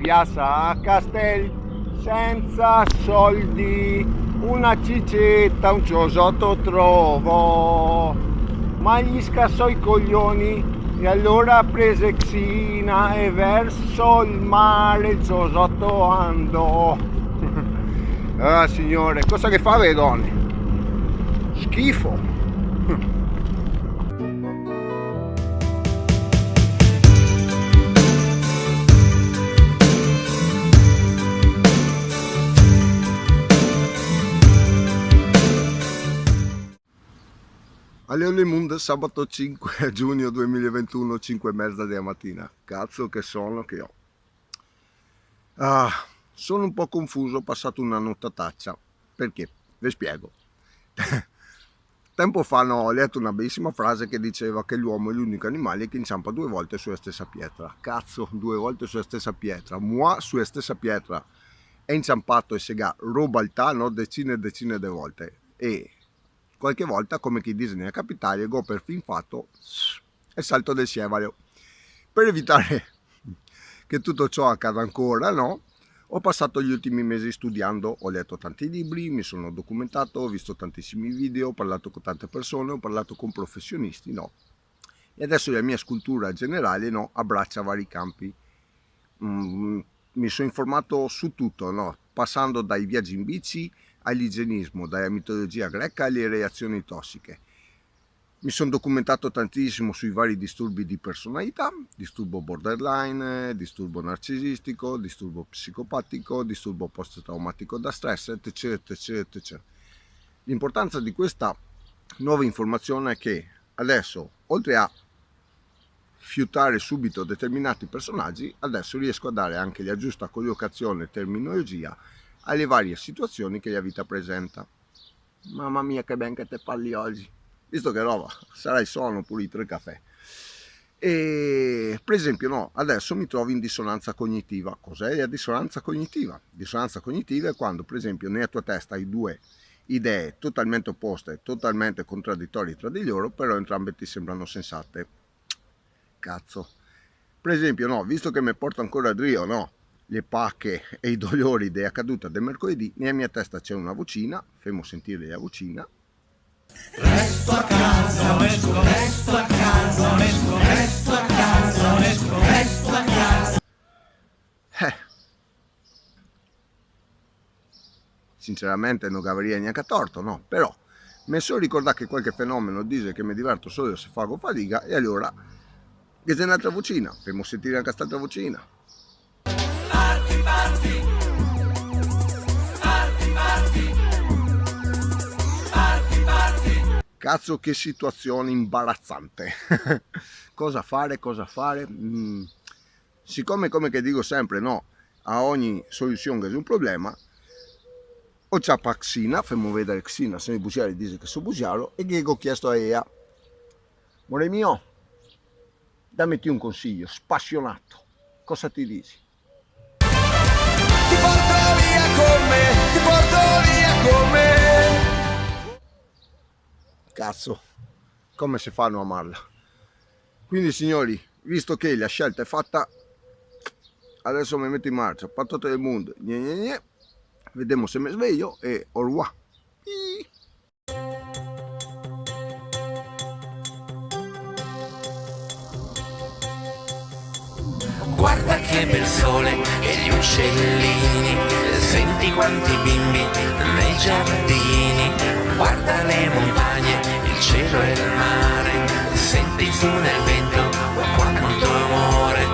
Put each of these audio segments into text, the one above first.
Piazza Castel senza soldi, una cicetta, un ciosotto trovo, ma gli scassò i coglioni e allora prese Xina e verso il mare il ciosotto andò. Ah signore, cosa che fa le donne? Schifo. Alle Mondo, sabato 5 giugno 2021, 5:30 della mattina. Cazzo che sonno che ho. Sono un po' confuso, ho passato una nottataccia. Perché? Vi spiego. Tempo fa ho letto una bellissima frase che diceva che l'uomo è l'unico animale che inciampa 2 volte sulla stessa pietra. Cazzo, 2 volte sulla stessa pietra. Moi sulla stessa pietra è inciampato e sega robaltà, no? Decine e decine di volte. E qualche volta, come chi disegna capitale, go per fin fatto e salto del scevario. Per evitare che tutto ciò accada ancora, no? Ho passato gli ultimi mesi studiando, ho letto tanti libri, mi sono documentato, ho visto tantissimi video, ho parlato con tante persone, ho parlato con professionisti, no? E adesso la mia scultura generale, no, abbraccia vari campi. Mi sono informato su tutto, no? Passando dai viaggi in bici all'igienismo, dalla mitologia greca alle reazioni tossiche. Mi sono documentato tantissimo sui vari disturbi di personalità, disturbo borderline, disturbo narcisistico, disturbo psicopatico, disturbo post-traumatico da stress, eccetera, eccetera, eccetera. L'importanza di questa nuova informazione è che adesso, oltre a fiutare subito determinati personaggi, adesso riesco a dare anche la giusta collocazione e terminologia alle varie situazioni che la vita presenta. Mamma mia che ben che te parli oggi, visto che roba, sarà il sonno pure i 3 caffè. E per esempio no, adesso mi trovo in dissonanza cognitiva. Cos'è la dissonanza cognitiva? Dissonanza cognitiva è quando per esempio nella tua testa hai 2 idee totalmente opposte, totalmente contraddittorie tra di loro, però entrambe ti sembrano sensate. Cazzo. Per esempio no, visto che mi porto ancora a Drio, no, le pacche e i dolori della caduta del mercoledì, nella mia testa c'è una vocina, fermo sentire la vocina. Resto a casa, non esco, resto a casa, non esco, resto a casa, non esco, resto a casa. Sinceramente non avrei neanche torto, no? Però mi sono ricordato che qualche fenomeno dice che mi diverto solo se faccio fatica e allora che c'è un'altra vocina, fermo sentire anche quest'altra vocina. Parti, parti, parti, parti, parti, parti. Cazzo che situazione imbarazzante. Cosa fare, cosa fare? Siccome come che dico sempre no, a ogni soluzione c'è un problema, ho ciappa Xina, fammi vedere Xina, se mi bugiare dice che so bugiaro, e che ho chiesto a Ea, amore mio, dammi un consiglio, spassionato, cosa ti dici? Ti porto via con me, ti porto via con me. Cazzo, come si fanno a amarla? Quindi signori, visto che la scelta è fatta, adesso mi metto in marcia, parto del mondo, vediamo se mi sveglio e au revoir. Guarda che bel sole e gli uccellini, senti quanti bimbi nei giardini, guarda le montagne, il cielo e il mare, senti su nel vento quanto amore,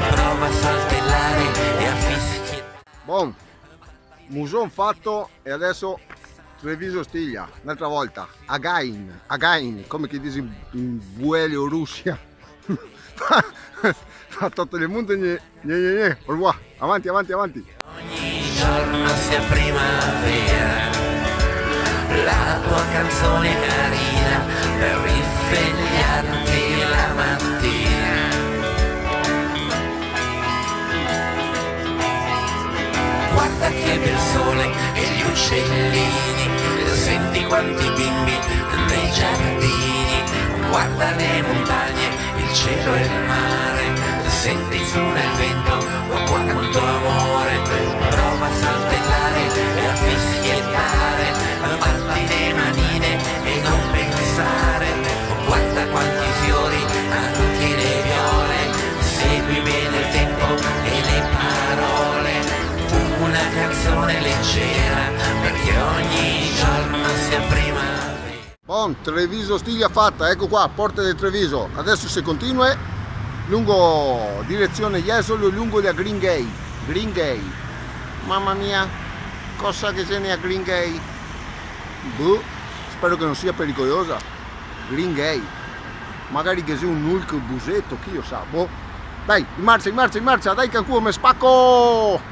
prova a saltellare e a fischiare. Buon, muson fatto e adesso Treviso stiglia, un'altra volta, again, come che dici in Vuelio Russia. Fatto le montagne, au revoir, avanti. Ogni giorno sia primavera, la tua canzone carina per risvegliarti la mattina. Guarda che bel sole e gli uccellini, senti quanti bimbi nei giardini, guarda le montagne, il cielo e il mare. senti su nel vento, oh quanto amore, prova a saltellare e a fischiettare, batti le manine e non pensare, oh guarda quanti fiori, anche le viole, segui bene il tempo e le parole, una canzone leggera perché ogni giorno sia primavera. Bon, Treviso Stiglia fatta, ecco qua, Porta del Treviso. Adesso se continua lungo direzione Jesolo, lungo da Green Gate. Green Gate. Mamma mia, cosa che ce n'è a Green Gate? Boh, spero che non sia pericolosa. Green Gate. Magari che sia un Hulk busetto, chi lo sa. Boh. Dai, in marcia, in marcia, in marcia, dai Cancun, me spacco!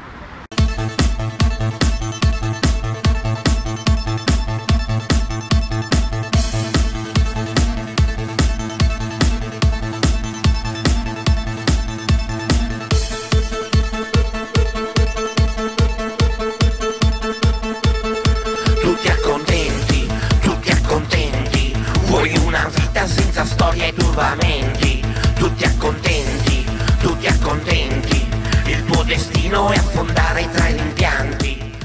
Vuoi una vita senza storia e turbamenti, tutti accontenti, il tuo destino è affondare tra i rimpianti.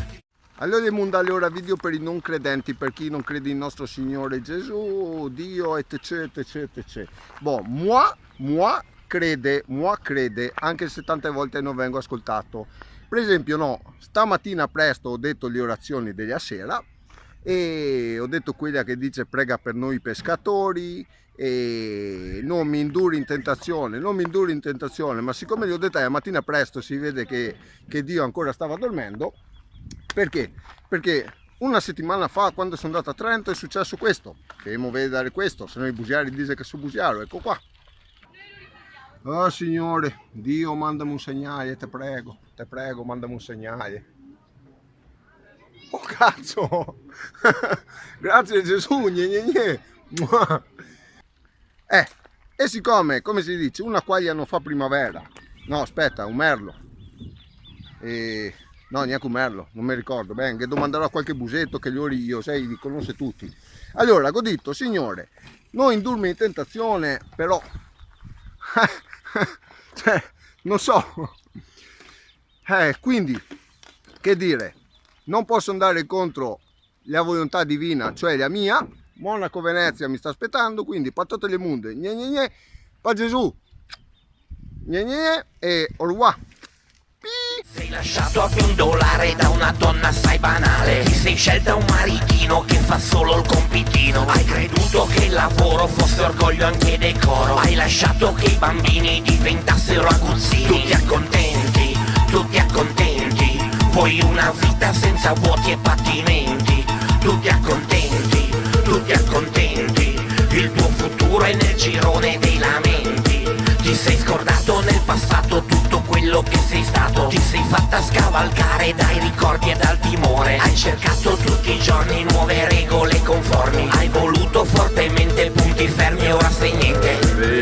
Allora mondo, allora video per i non credenti, per chi non crede in nostro Signore Gesù, Dio, etc, etc, etc. Boh, moi crede, anche se tante volte non vengo ascoltato. Per esempio, no, stamattina presto ho detto le orazioni della sera, e ho detto quella che dice prega per noi pescatori e non mi induri in tentazione, ma siccome gli ho detto la mattina presto si vede che Dio ancora stava dormendo. Perché? Perché una settimana fa, quando sono andato a Trento, è successo questo, che mi vedere questo, se no i bugiari dice che sono bugiaro, ecco qua. Oh Signore, Dio mandami un segnale, te prego, mandami un segnale. Oh cazzo! Grazie Gesù, gne. E siccome, come si dice, una quaglia non fa primavera. No, aspetta, un merlo. No, neanche un merlo, non mi ricordo bene, che domanderò a qualche busetto che io sai, li conosce tutti. Allora, ho detto, Signore, non indurmi in tentazione, però... cioè, non so. Quindi, che dire... Non posso andare contro la volontà divina, cioè la mia. Monaco Venezia mi sta aspettando, quindi patate le munde, gne, pa Gesù, gne, e au revoir. Sei lasciato a $1 da una donna assai banale. Ti sei scelta un maritino che fa solo il compitino. Hai creduto che il lavoro fosse orgoglio anche decoro. Hai lasciato che i bambini diventassero aguzzini. Tutti accontenti. Vuoi una vita senza vuoti e patimenti. Tutti accontenti. Il tuo futuro è nel girone dei lamenti. Ti sei scordato nel passato tutto quello che sei stato. Ti sei fatta scavalcare dai ricordi e dal timore. Hai cercato tutti i giorni nuove regole conformi. Hai voluto fortemente punti fermi e ora sei niente.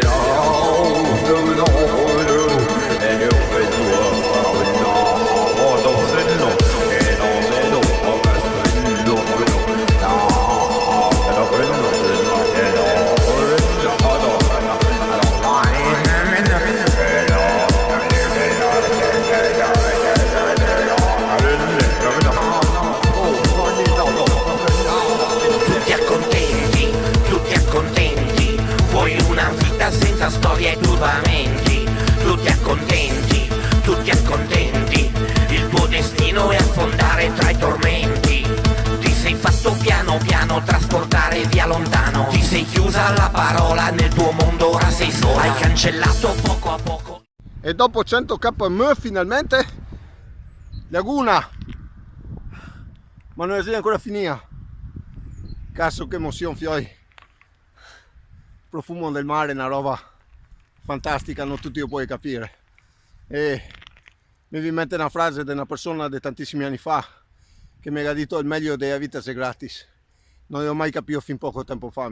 Senza storia e turbamenti, tutti accontenti, il tuo destino è affondare tra i tormenti. Ti sei fatto piano piano trasportare via lontano. Ti sei chiusa alla parola, nel tuo mondo ora sei sola. Hai cancellato poco a poco. E dopo 100 km finalmente Laguna, ma non è ancora finita. Cazzo che emozione fioi. Profumo del mare è una roba fantastica, non tutti lo puoi capire. E mi viene in mente una frase di una persona di tantissimi anni fa che mi ha detto il meglio della vita è gratis. Non l'ho mai capito fin poco tempo fa.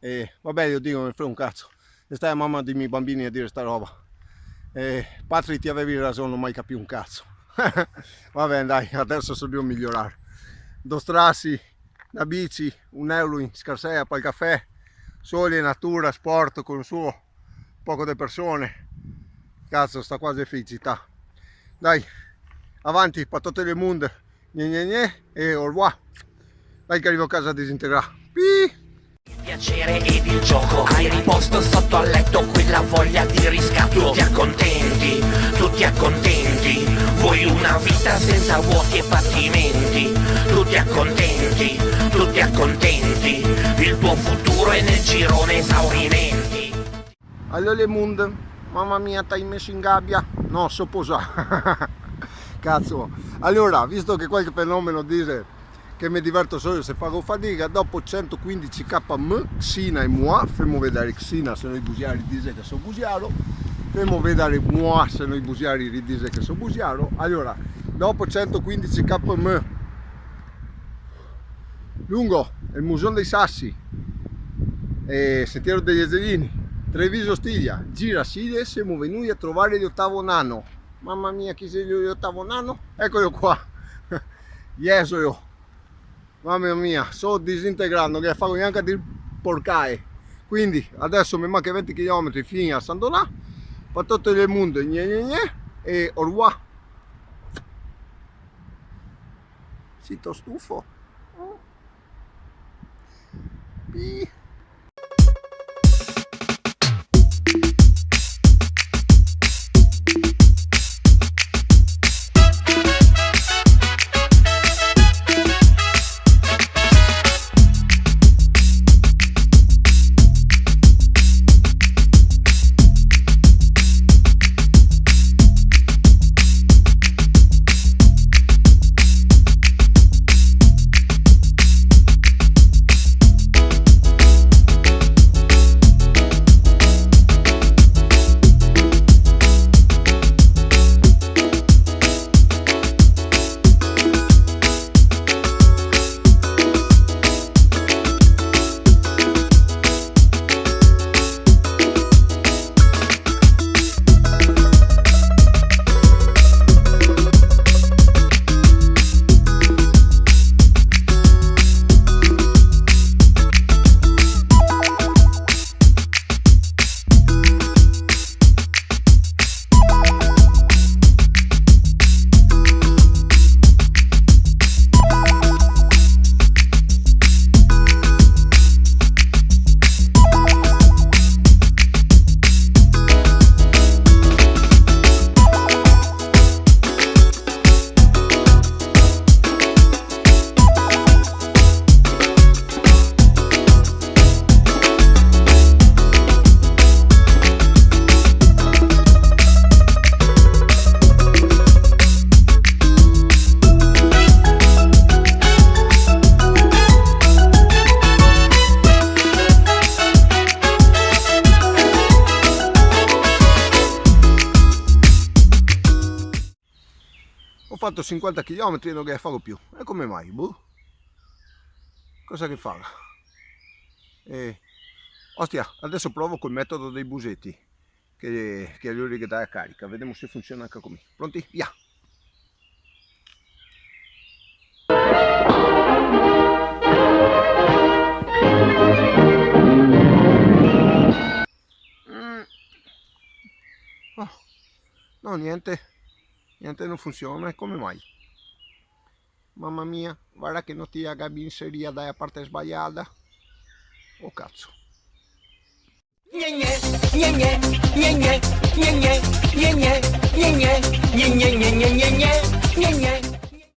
E vabbè, io dico, mi frega un cazzo. E stai a mamma dei miei bambini a dire sta roba. E Patri, ti avevi ragione, non ho mai capito un cazzo. Vabbè dai, adesso dobbiamo migliorare. 2 strassi, una bici, €1 in scarsea per il caffè. Sole, natura, sport con il suo poco di persone Cazzo, sta quasi felicità. Dai, avanti, patate le mondo, e au revoir. Dai che arrivo a casa a disintegrare. Pi! Il piacere ed il gioco, hai riposto sotto al letto quella voglia di riscatto. Tutti accontenti, vuoi una vita senza vuoti e patimenti. Tutti accontenti, il tuo futuro è nel girone esaurimenti. Allora le mondo, mamma mia, t'hai messo in gabbia? No, so posa. Cazzo, allora, visto che qualche fenomeno dice che mi diverto solo se faccio fatica, dopo 115 km, Xina e moi, fammi vedere Xina se noi busiari dice che sono busiaro, fammi vedere moi se noi busiari dice che sono busiaro. Allora, dopo 115 km, lungo il Museo dei Sassi, e Sentiero degli Azzellini, Treviso Stiglia, gira Sile, siamo venuti a trovare l'ottavo nano. Mamma mia, chi sei l'ottavo nano? Eccolo qua. Yes, io. Mamma mia, sto disintegrando, che faccio neanche a dire porcae. Quindi adesso mi manca 20 km fino a San Donà, patate del mondo, e au revoir. Sito stufo. Pi. Ho fatto 50 km e non che farò più. E come mai? Boh. Cosa che fa? Ostia, adesso provo col metodo dei busetti che è l'unica che dà a carica. Vediamo se funziona anche con me. Pronti? Via! Oh, no, niente non funziona, come mai? Mamma mia, guarda che non ti haga inserire dalla parte sbagliata. Oh cazzo. Gne gne